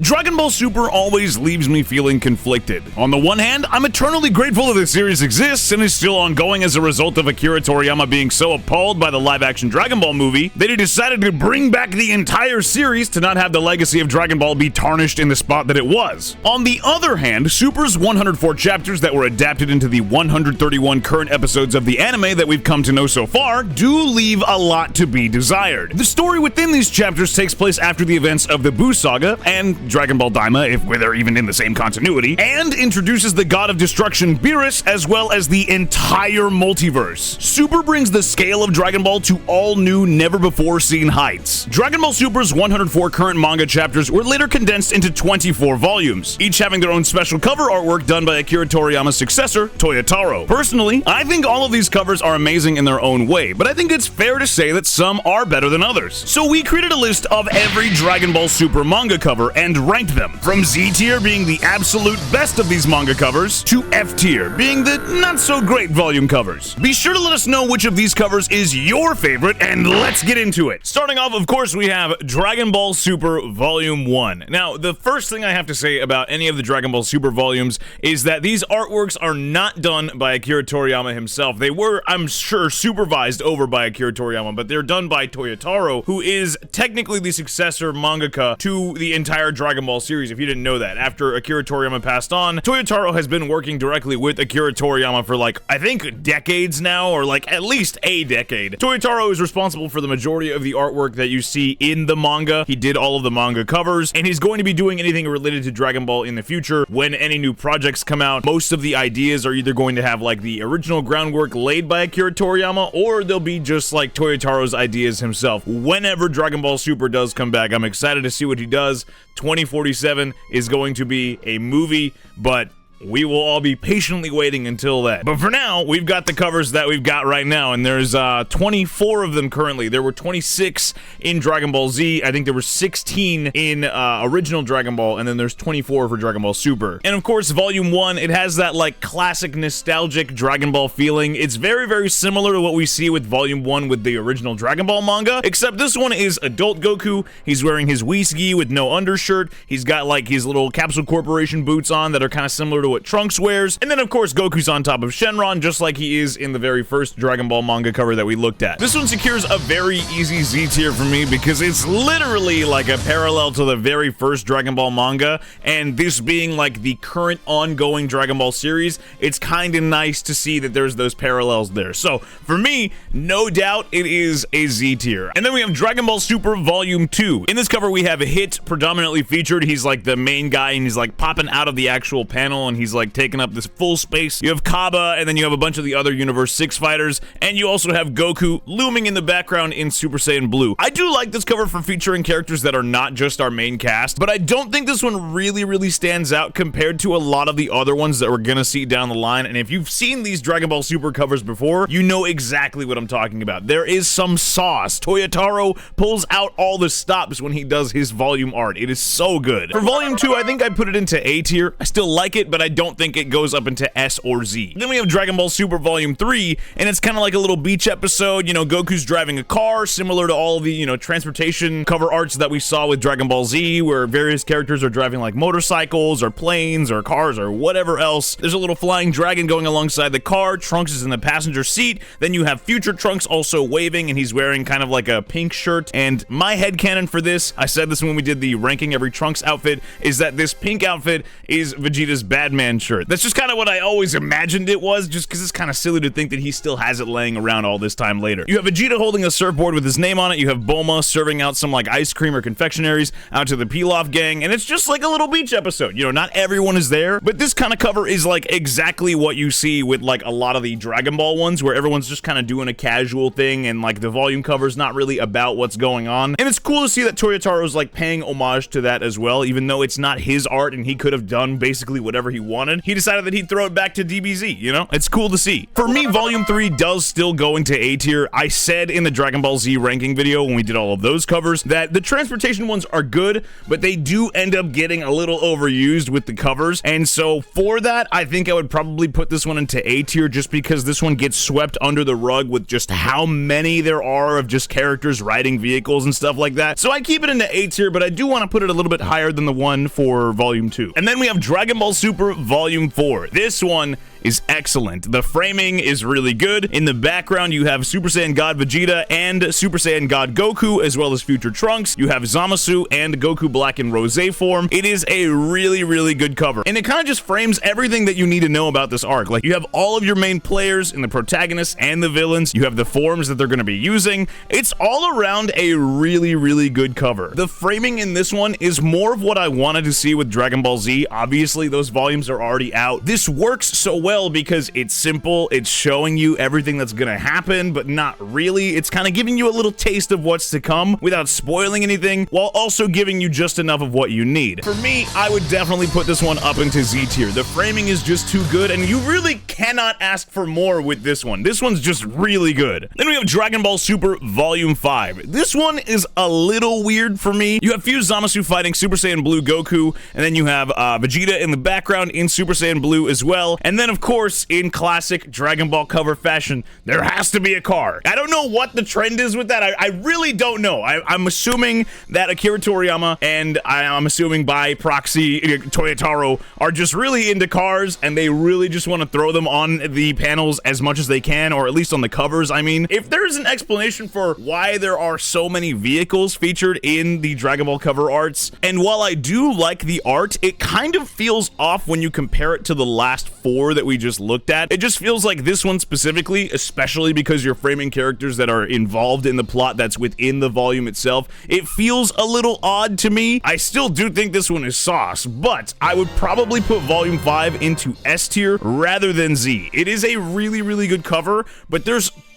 Dragon Ball Super always leaves me feeling conflicted. On the one hand, I'm eternally grateful that this series exists and is still ongoing as a result of Akira Toriyama being so appalled by the live-action Dragon Ball movie that he decided to bring back the entire series to not have the legacy of Dragon Ball be tarnished in the spot that it was. On the other hand, Super's 104 chapters that were adapted into the 131 current episodes of the anime that we've come to know so far do leave a lot to be desired. The story within these chapters takes place after the events of the Buu Saga and Dragon Ball Daima, if they're even in the same continuity, and introduces the god of destruction Beerus as well as the entire multiverse. Super brings the scale of Dragon Ball to all new, never before seen heights. Dragon Ball Super's 104 current manga chapters were later condensed into 24 volumes, each having their own special cover artwork done by Akira Toriyama's successor, Toyotaro. Personally, I think all of these covers are amazing in their own way, but I think it's fair to say that some are better than others. So we created a list of every Dragon Ball Super manga cover and ranked them, from Z tier being the absolute best of these manga covers to F tier being the not so great volume covers. Be sure to let us know which of these covers is your favorite, and let's get into it. Starting off, of course, we have Dragon Ball Super Volume 1. Now, the first thing I have to say about any of the Dragon Ball Super volumes is that these artworks are not done by Akira Toriyama himself. They were, I'm sure, supervised over by Akira Toriyama, but they're done by Toyotaro, who is technically the successor mangaka to the entire Dragon Ball series, if you didn't know that. After Akira Toriyama passed on, Toyotaro has been working directly with Akira Toriyama for like, I think decades now, or like at least a decade. Toyotaro is responsible for the majority of the artwork that you see in the manga. He did all of the manga covers, and he's going to be doing anything related to Dragon Ball in the future when any new projects come out. Most of the ideas are either going to have like the original groundwork laid by Akira Toriyama, or they'll be just like Toyotaro's ideas himself. Whenever Dragon Ball Super does come back, I'm excited to see what he does. 2047 is going to be a movie, but we will all be patiently waiting until then. But for now, we've got the covers that we've got right now, and there's 24 of them currently. There were 26 in Dragon Ball Z. I think there were 16 in original Dragon Ball, and then there's 24 for Dragon Ball Super. And of course, Volume 1, it has that like classic nostalgic Dragon Ball feeling. It's very, very similar to what we see with Volume 1 with the original Dragon Ball manga, except this one is adult Goku. He's wearing his Whiski with no undershirt. He's got like his little Capsule Corporation boots on that are kind of similar to what Trunks wears, and then of course Goku's on top of Shenron just like he is in the very first Dragon Ball manga cover that we looked at. This one secures a very easy Z tier for me because it's literally like a parallel to the very first Dragon Ball manga, and this being like the current ongoing Dragon Ball series, it's kind of nice to see that there's those parallels there. So for me, no doubt it is a Z tier. And then we have Dragon Ball Super Volume 2. In this cover we have Hit predominantly featured. He's like the main guy, and he's like popping out of the actual panel, and he's like taking up this full space. You have Kaba, and then you have a bunch of the other Universe 6 fighters, and you also have Goku looming in the background in Super Saiyan Blue. I do like this cover for featuring characters that are not just our main cast, but I don't think this one really stands out compared to a lot of the other ones that we're gonna see down the line. And if you've seen these Dragon Ball Super covers before, you know exactly what I'm talking about. There is some sauce. Toyotaro pulls out all the stops when he does his volume art. It is so good. For Volume 2, I think I put it into A tier. I still like it, but I don't think it goes up into S or Z. Then we have Dragon Ball Super Volume 3, and it's kind of like a little beach episode. You know, Goku's driving a car, similar to all the, you know, transportation cover arts that we saw with Dragon Ball Z, where various characters are driving like motorcycles or planes or cars or whatever else. There's a little flying dragon going alongside the car. Trunks is in the passenger seat. Then you have future Trunks also waving, and he's wearing kind of like a pink shirt. And my headcanon for this, I said this when we did the ranking every Trunks outfit, is that this pink outfit is Vegeta's Badman shirt. That's just kind of what I always imagined it was, just because it's kind of silly to think that he still has it laying around all this time later. You have Vegeta holding a surfboard with his name on it. You have Bulma serving out some like ice cream or confectionaries out to the Pilaf gang, and it's just like a little beach episode. You know, not everyone is there, but this kind of cover is like exactly what you see with like a lot of the Dragon Ball ones, where everyone's just kind of doing a casual thing, and like the volume cover's not really about what's going on. And it's cool to see that Toyotaro's like paying homage to that as well, even though it's not his art and he could have done basically whatever he wanted, he decided that he'd throw it back to DBZ, you know? It's cool to see. For me, Volume 3 does still go into A tier. I said in the Dragon Ball Z ranking video when we did all of those covers that the transportation ones are good, but they do end up getting a little overused with the covers, and so for that, I think I would probably put this one into A tier just because this one gets swept under the rug with just how many there are of just characters riding vehicles and stuff like that. So I keep it into A tier, but I do want to put it a little bit higher than the one for Volume 2. And then we have Dragon Ball Super Volume 4. This one is excellent. The framing is really good. In the background, you have Super Saiyan God Vegeta and Super Saiyan God Goku, as well as Future Trunks. You have Zamasu and Goku Black in Rose form. It is a really, really good cover, and it kind of just frames everything that you need to know about this arc. Like, you have all of your main players and the protagonists and the villains. You have the forms that they're going to be using. It's all around a really, really good cover. The framing in this one is more of what I wanted to see with Dragon Ball Z. Obviously, those volumes are already out. This works so well because it's simple. It's showing you everything that's gonna happen, but not really. It's kind of giving you a little taste of what's to come without spoiling anything, while also giving you just enough of what you need. For me, I would definitely put this one up into Z tier. The framing is just too good, and you really cannot ask for more with this one. This one's just really good. Then we have Dragon Ball Super Volume 5. This one is a little weird for me. You have Fused Zamasu fighting Super Saiyan Blue Goku, and then you have Vegeta in the background in Super Saiyan Blue as well, and then of course, in classic Dragon Ball cover fashion, there has to be a car. I don't know what the trend is with that. I really don't know. I'm assuming that Akira Toriyama and I'm assuming by proxy Toyotaro are just really into cars, and they really just want to throw them on the panels as much as they can, or at least on the covers. I mean, if there's an explanation for why there are so many vehicles featured in the Dragon Ball cover arts, and while I do like the art, it kind of feels off when you compare it to the last 4 that we just looked at. It just feels like this one specifically, especially because you're framing characters that are involved in the plot that's within the volume itself, it feels a little odd to me. I still do think this one is sauce, but I would probably put Volume 5 into S tier rather than Z. It is a really, really good cover, but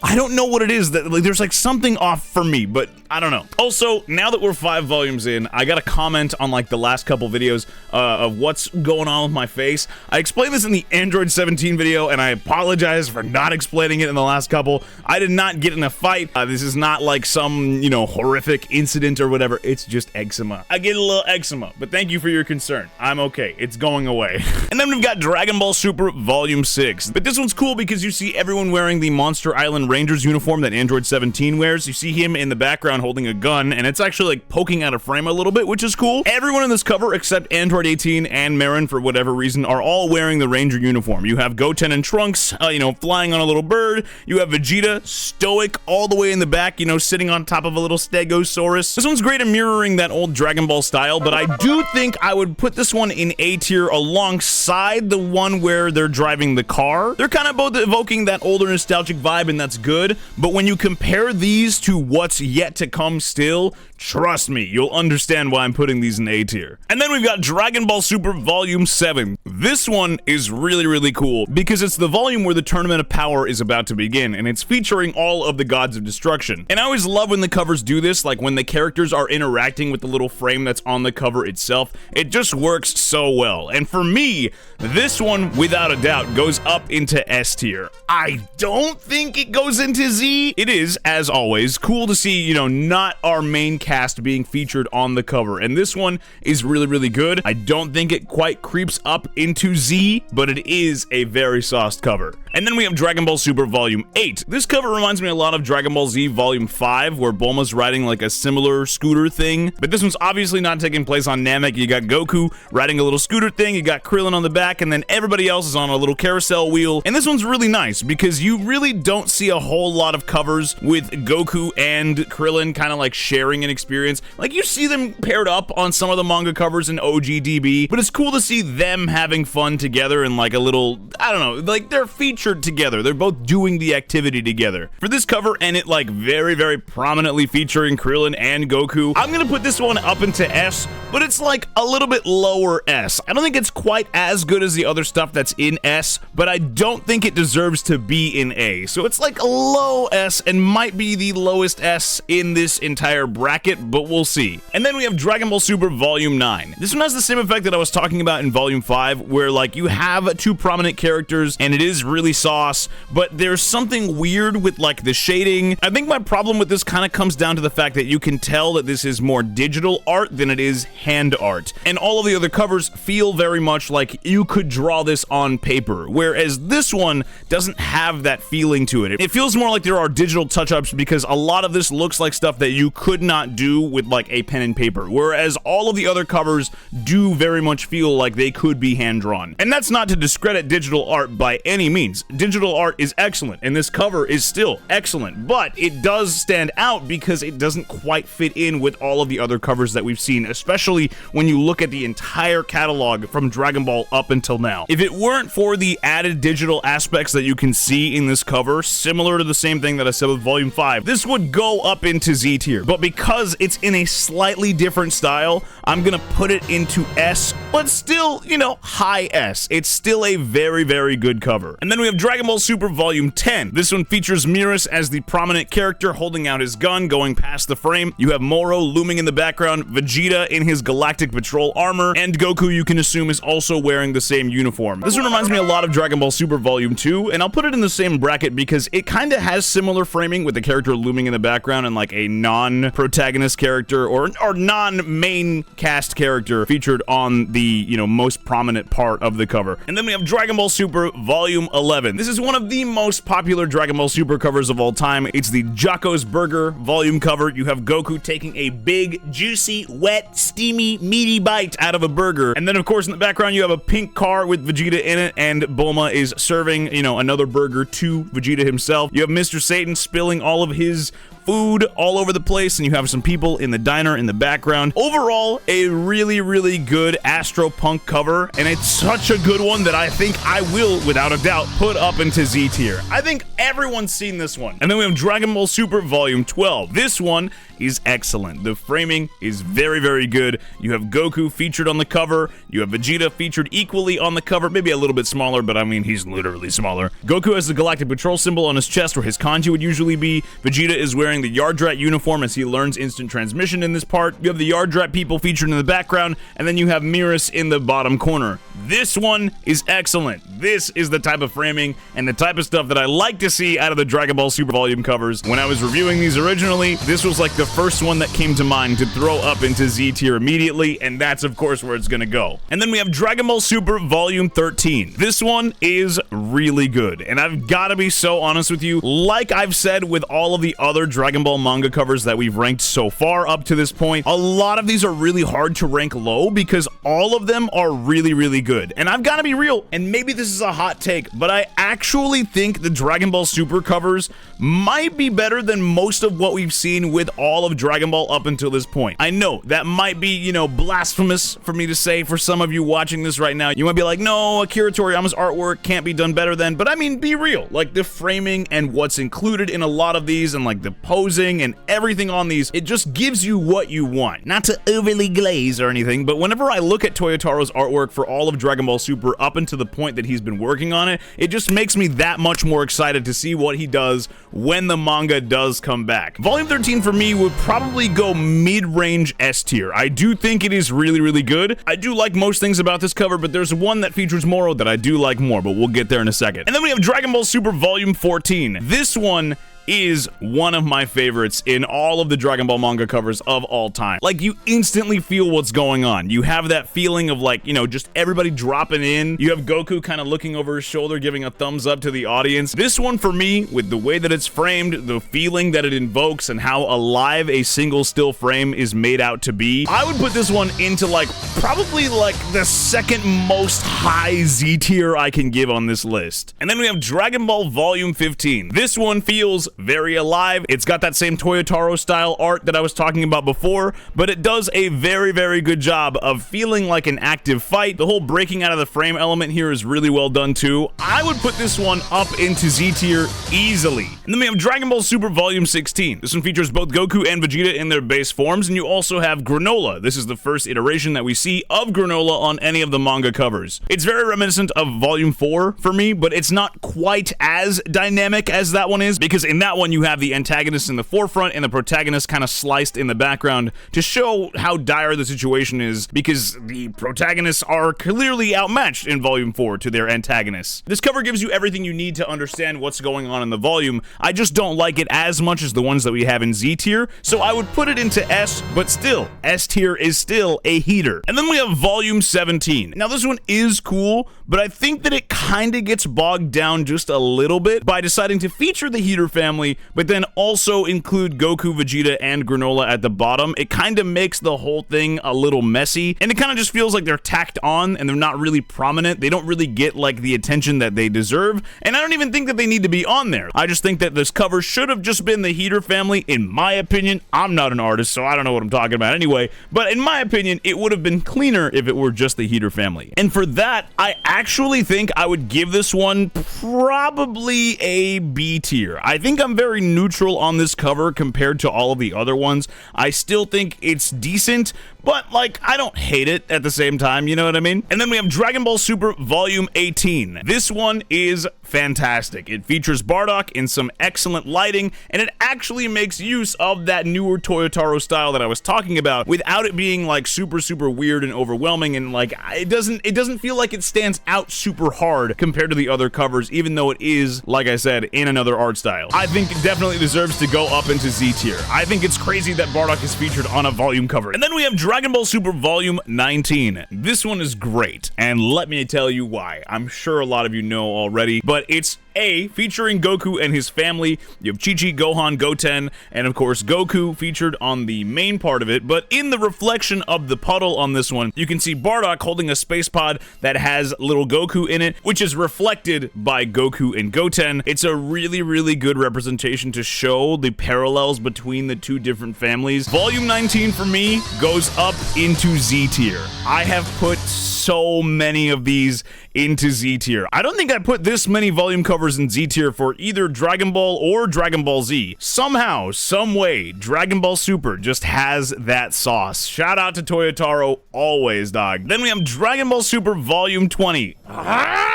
I don't know what it is that, like, there's like something off for me, but I don't know. Also, now that we're 5 volumes in, I got a comment on like the last couple videos of what's going on with my face. I explained this in the Android 17 video, and I apologize for not explaining it in the last couple. I did not get in a fight. This is not like some, you know, horrific incident or whatever. It's just eczema. I get a little eczema, but thank you for your concern. I'm okay. It's going away. And then we've got Dragon Ball Super Volume 6. But this one's cool because you see everyone wearing the Monster Island Rangers uniform that Android 17 wears. You see him in the background holding a gun, and it's actually like poking out of frame a little bit, which is cool. Everyone in this cover except Android 18 and Marin, for whatever reason, are all wearing the Ranger uniform. You have Goten and Trunks, you know, flying on a little bird. You have Vegeta, stoic, all the way in the back, you know, sitting on top of a little Stegosaurus. This one's great at mirroring that old Dragon Ball style, but I do think I would put this one in A tier alongside the one where they're driving the car. They're kind of both evoking that older nostalgic vibe, and that's good, but when you compare these to what's yet to come still, trust me, you'll understand why I'm putting these in A tier. And then we've got Dragon Ball Super Volume 7. This one is really, really cool because it's the volume where the Tournament of Power is about to begin, and it's featuring all of the Gods of Destruction. And I always love when the covers do this, like when the characters are interacting with the little frame that's on the cover itself. It just works so well. And for me, this one, without a doubt, goes up into S tier. I don't think it goes into Z. It is, as always, cool to see, you know, not our main cast being featured on the cover, and this one is really, really good. I don't think it quite creeps up into Z, but it is a very sauced cover. And then we have Dragon Ball Super Volume 8. This cover reminds me a lot of Dragon Ball Z Volume 5, where Bulma's riding like a similar scooter thing, but this one's obviously not taking place on Namek. You got Goku riding a little scooter thing, you got Krillin on the back, and then everybody else is on a little carousel wheel. And this one's really nice because you really don't see a whole lot of covers with Goku and Krillin kind of like sharing an experience. Like, you see them paired up on some of the manga covers in OGDB, but it's cool to see them having fun together and like a little, I don't know, like they're featured together. They're both doing the activity together. For this cover, and it like very, very prominently featuring Krillin and Goku, I'm gonna put this one up into S, but it's like a little bit lower S. I don't think it's quite as good as the other stuff that's in S, but I don't think it deserves to be in A. So it's like a low S and might be the lowest S in this entire bracket. it, but we'll see. And then we have Dragon Ball Super Volume 9. This one has the same effect that I was talking about in Volume 5, where like you have two prominent characters and it is really sauce, but there's something weird with like the shading. I think my problem with this kind of comes down to the fact that you can tell that this is more digital art than it is hand art. And all of the other covers feel very much like you could draw this on paper, whereas this one doesn't have that feeling to it. It feels more like there are digital touch-ups because a lot of this looks like stuff that you could not do with like a pen and paper, whereas all of the other covers do very much feel like they could be hand-drawn. And that's not to discredit digital art by any means. Digital art is excellent, and this cover is still excellent, but it does stand out because it doesn't quite fit in with all of the other covers that we've seen, especially when you look at the entire catalog from Dragon Ball up until now. If it weren't for the added digital aspects that you can see in this cover, similar to the same thing that I said with Volume 5, this would go up into Z tier, but because it's in a slightly different style, I'm gonna put it into S, but still, you know, high S. It's still a very, very good cover. And then we have Dragon Ball Super Volume 10. This one features Miras as the prominent character holding out his gun, going past the frame. You have Moro looming in the background, Vegeta in his Galactic Patrol armor, and Goku, you can assume, is also wearing the same uniform. This one reminds me a lot of Dragon Ball Super Volume 2, and I'll put it in the same bracket because it kind of has similar framing with the character looming in the background and like a non-protagonist character or non-main cast character featured on the, you know, most prominent part of the cover. And then we have Dragon Ball Super Volume 11. This is one of the most popular Dragon Ball Super covers of all time. It's the Jocko's Burger volume cover. You have Goku taking a big, juicy, wet, steamy, meaty bite out of a burger. And then, of course, in the background, you have a pink car with Vegeta in it, and Bulma is serving, you know, another burger to Vegeta himself. You have Mr. Satan spilling all of his food all over the place, and you have some people in the diner in the background. Overall, a really, really good Astro Punk cover, and it's such a good one that I think I will, without a doubt, put up into Z tier. I think everyone's seen this one. And then we have Dragon Ball Super Volume 12. This one is excellent. The framing is very, very good. You have Goku featured on the cover. You have Vegeta featured equally on the cover, maybe a little bit smaller, but I mean, he's literally smaller. Goku has the Galactic Patrol symbol on his chest where his kanji would usually be. Vegeta is wearing the Yardrat uniform as he learns instant transmission in this part. You have the Yardrat people featured in the background, and then you have Miras in the bottom corner. This one is excellent. This is the type of framing and the type of stuff that I like to see out of the Dragon Ball Super Volume covers. When I was reviewing these originally, this was like the first one that came to mind to throw up into Z tier immediately, and that's of course where it's gonna go. And then we have Dragon Ball Super Volume 13. This one is really good, and I've gotta be so honest with you, like I've said with all of the other Dragon Ball manga covers that we've ranked so far up to this point, a lot of these are really hard to rank low because all of them are really, really good. And I've gotta be real, and maybe this is a hot take, but I actually think the Dragon Ball Super covers might be better than most of what we've seen with all of Dragon Ball up until this point. I know that might be, you know, blasphemous for me to say for some of you watching this right now. You might be like, no, Akira Toriyama's artwork can't be done better than, but I mean, be real. Like the framing and what's included in a lot of these and like the posing and everything on these, it just gives you what you want. Not to overly glaze or anything, but whenever I look at Toyotaro's artwork for all of Dragon Ball Super up until the point that he's been working on it, it just makes me that much more excited to see what he does when the manga does come back. Volume 13 for me would probably go mid-range S tier. I do think it is really, really good. I do like most things about this cover, but there's one that features Moro that I do like more, but we'll get there in a second. And then we have Dragon Ball Super Volume 14. This one is one of my favorites in all of the Dragon Ball manga covers of all time. Like, you instantly feel what's going on. You have that feeling of like, you know, just everybody dropping in. You have Goku kind of looking over his shoulder, giving a thumbs up to the audience. This one for me, with the way that it's framed, the feeling that it invokes, and how alive a single still frame is made out to be, I would put this one into like, probably like the second most high Z tier I can give on this list. And then we have Dragon Ball Volume 15. This one feels very alive. It's got that same Toyotaro style art that I was talking about before, but it does a very, very good job of feeling like an active fight. The whole breaking out of the frame element here is really well done too. I would put this one up into Z tier easily. And then we have Dragon Ball Super Volume 16. This one features both Goku and Vegeta in their base forms, and you also have Granola. This is the first iteration that we see of Granola on any of the manga covers. It's very reminiscent of Volume 4 for me, but it's not quite as dynamic as that one is, because in that one, you have the antagonist in the forefront and the protagonist kind of sliced in the background to show how dire the situation is, because the protagonists are clearly outmatched in Volume 4 to their antagonists. This cover gives you everything you need to understand what's going on in the volume. I just don't like it as much as the ones that we have in Z tier, so I would put it into S, but still, S tier is still a heater. And then we have Volume 17. Now this one is cool, but I think that it kind of gets bogged down just a little bit by deciding to feature the heater family, but then also include Goku, Vegeta, and Granola at the bottom. It kind of makes the whole thing a little messy, and it kind of just feels like they're tacked on and they're not really prominent. They don't really get like the attention that they deserve, and I don't even think that they need to be on there. I just think that this cover should have just been the heater family, in my opinion. I'm not an artist, so I don't know what I'm talking about anyway, but in my opinion, it would have been cleaner if it were just the heater family. And for that, I actually think I would give this one probably a B tier. I think I'm very neutral on this cover compared to all of the other ones. I still think it's decent, but like, I don't hate it at the same time, you know what I mean? And then we have Dragon Ball Super Volume 18. This one is fantastic. It features Bardock in some excellent lighting, and it actually makes use of that newer Toyotaro style that I was talking about without it being like super weird and overwhelming, and like it doesn't feel like it stands out super hard compared to the other covers, even though it is, like I said, in another art style. I think it definitely deserves to go up into Z tier. I think it's crazy that Bardock is featured on a volume cover. And then we have Dragon Ball Super Volume 19. This one is great, and let me tell you why. I'm sure a lot of you know already, but it's featuring Goku and his family. You have Chi-Chi, Gohan, Goten, and of course Goku featured on the main part of it, but in the reflection of the puddle on this one, you can see Bardock holding a space pod that has little Goku in it, which is reflected by Goku and Goten. It's a really good representation to show the parallels between the two different families. Volume 19 for me goes up into Z tier. I have put so many of these into Z tier. I don't think I put this many volume covers in Z tier for either Dragon Ball or Dragon Ball Z. Somehow, some way, Dragon Ball Super just has that sauce. Shout out to Toyotaro, always, dog. Then we have Dragon Ball Super Volume 20.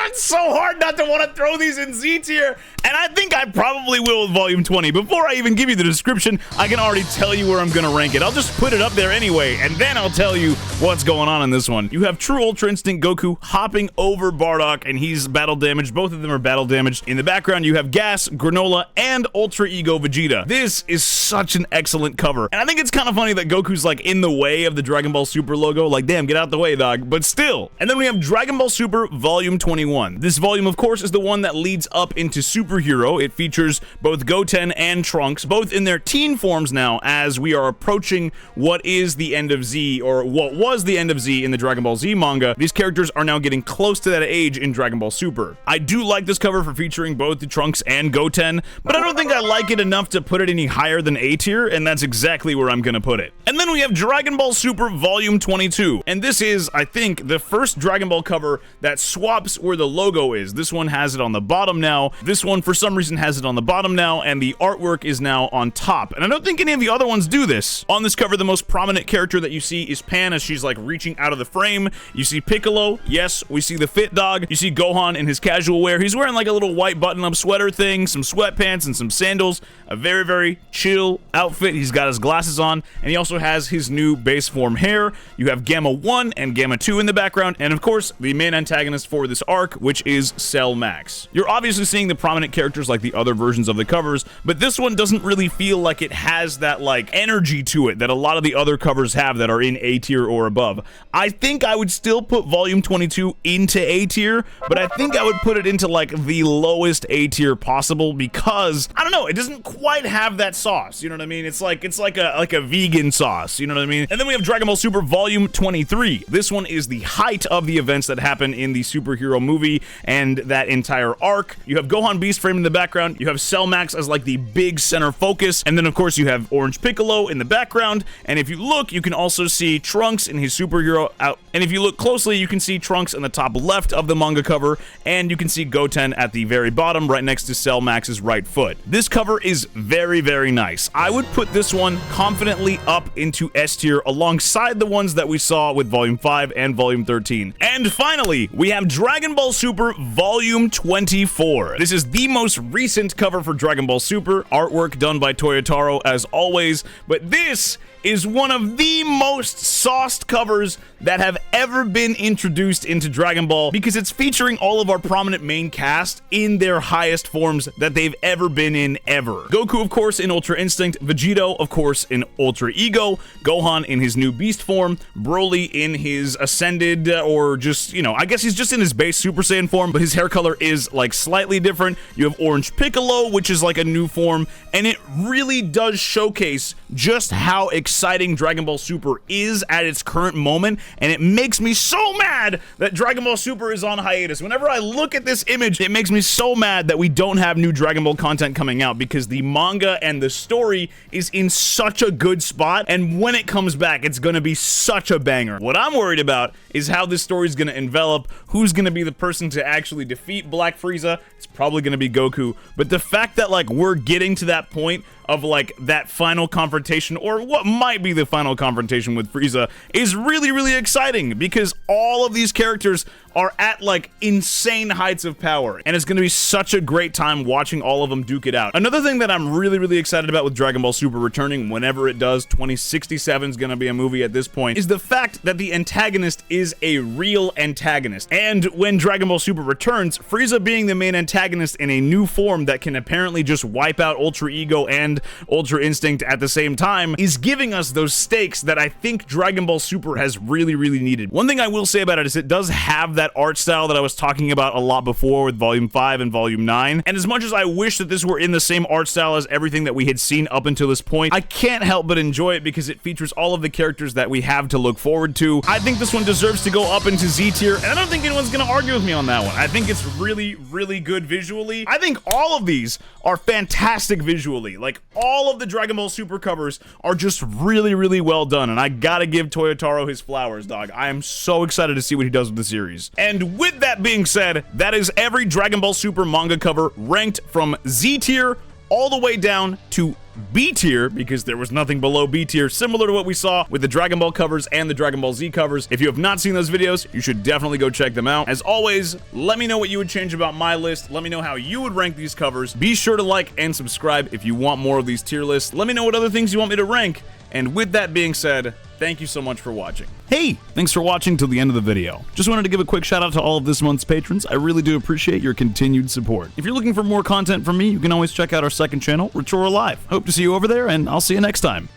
It's so hard not to want to throw these in Z tier, and I think I probably will with Volume 20. Before I even give you the description, I can already tell you where I'm gonna rank it. I'll just put it up there anyway, and then I'll tell you what's going on in this one. You have True Ultra Instinct Goku hopping over Bardock, and he's battle damaged. Both of them are battle damaged. In the background, you have Gas, Granola, and Ultra Ego Vegeta. This is such an excellent cover, and I think it's kind of funny that Goku's like in the way of the Dragon Ball Super logo. Like, damn, get out the way, dog. But still. And then we have Dragon Ball Super Volume 21. This volume, of course, is the one that leads up into Superhero. It features both Goten and Trunks, both in their teen forms now, as we are approaching what is the end of Z, or what was the end of Z in the Dragon Ball Z manga. These characters are now getting close to that age in Dragon Ball Super. I do like this cover for featuring both the Trunks and Goten, but I don't think I like it enough to put it any higher than A tier, and that's exactly where I'm gonna put it. And then we have Dragon Ball Super Volume 22, and this is, I think, the first Dragon Ball cover that swaps where the logo is. This one has it on the bottom now. This one, for some reason, has it on the bottom now, and the artwork is now on top. And I don't think any of the other ones do this. On this cover, the most prominent character that you see is Pan, as she's like reaching out of the frame. You see Piccolo. Yes, we see the fit dog. You see Gohan in his casual wear. He's wearing like a little white button-up sweater thing, some sweatpants, and some sandals. A very chill outfit. He's got his glasses on, and he also has his new base form hair. You have Gamma 1 and Gamma 2 in the background, and of course, the main antagonist for this arc, which is Cell Max. You're obviously seeing the prominent characters like the other versions of the covers, but this one doesn't really feel like it has that like energy to it that a lot of the other covers have that are in A tier or above. I think I would still put Volume 22 into A tier, but I think I would put it into like the lowest A tier possible, because I don't know, it doesn't quite have that sauce, you know what I mean? It's like a vegan sauce, you know what I mean? And then we have Dragon Ball Super Volume 23. This one is the height of the events that happen in the superhero movie and that entire arc. You have Gohan Beast framed in the background, you have Cell Max as like the big center focus, and then of course you have Orange Piccolo in the background, and if you look, you can also see Trunks in his superhero out, and if you look closely, you can see Trunks in the top left of the manga cover, and you can see Goten at the very bottom right next to Cell Max's right foot. This cover is very nice. I would put this one confidently up into S tier alongside the ones that we saw with Volume 5 and Volume 13. And finally, we have Dragon Ball Super Volume 24. This is the most recent cover for Dragon Ball Super, artwork done by Toyotaro as always, but this is one of the most sauced covers that have ever been introduced into Dragon Ball because it's featuring all of our prominent main cast in their highest forms that they've ever been in ever. Goku, of course, in Ultra Instinct, Vegito, of course, in Ultra Ego, Gohan in his new beast form, Broly in his ascended, or just, you know, I guess he's just in his base Super Saiyan form, but his hair color is like slightly different. You have Orange Piccolo, which is like a new form, and it really does showcase just how exciting Dragon Ball Super is at its current moment, and it makes me so mad that Dragon Ball Super is on hiatus. Whenever I look at this image, it makes me so mad that we don't have new Dragon Ball content coming out because the manga and the story is in such a good spot, and when it comes back, it's gonna be such a banger. What I'm worried about is how this story is gonna envelop, who's gonna be the person to actually defeat Black Frieza. It's probably gonna be Goku, but the fact that like we're getting to that point of like that final confrontation, or what might be the final confrontation with Frieza, is really, really exciting because all of these characters are at like insane heights of power, and it's gonna be such a great time watching all of them duke it out. Another thing that I'm really, really excited about with Dragon Ball Super returning, whenever it does, 2067 is gonna be a movie at this point, is the fact that the antagonist is a real antagonist. And when Dragon Ball Super returns, Frieza being the main antagonist in a new form that can apparently just wipe out Ultra Ego and Ultra Instinct at the same time is giving us those stakes that I think Dragon Ball Super has really, really needed. One thing I will say about it is it does have that art style that I was talking about a lot before with Volume 5 and Volume 9, and as much as I wish that this were in the same art style as everything that we had seen up until this point, I can't help but enjoy it because it features all of the characters that we have to look forward to. I think this one deserves to go up into Z tier, and I don't think anyone's gonna argue with me on that one. I think it's really, really good visually. I think all of these are fantastic visually. Like, all of the Dragon Ball Super covers are just really, really well done, and I gotta give Toyotaro his flowers, dog. I am so excited to see what he does with the series. And with that being said, that is every Dragon Ball Super manga cover ranked from Z tier all the way down to B tier, because there was nothing below B tier, similar to what we saw with the Dragon Ball covers and the Dragon Ball Z covers. If you have not seen those videos, you should definitely go check them out. As always, let me know what you would change about my list. Let me know how you would rank these covers. Be sure to like and subscribe if you want more of these tier lists. Let me know what other things you want me to rank. And with that being said, thank you so much for watching. Hey, thanks for watching till the end of the video. Just wanted to give a quick shout out to all of this month's patrons. I really do appreciate your continued support. If you're looking for more content from me, you can always check out our second channel, Retrora Live. Hope to see you over there, and I'll see you next time.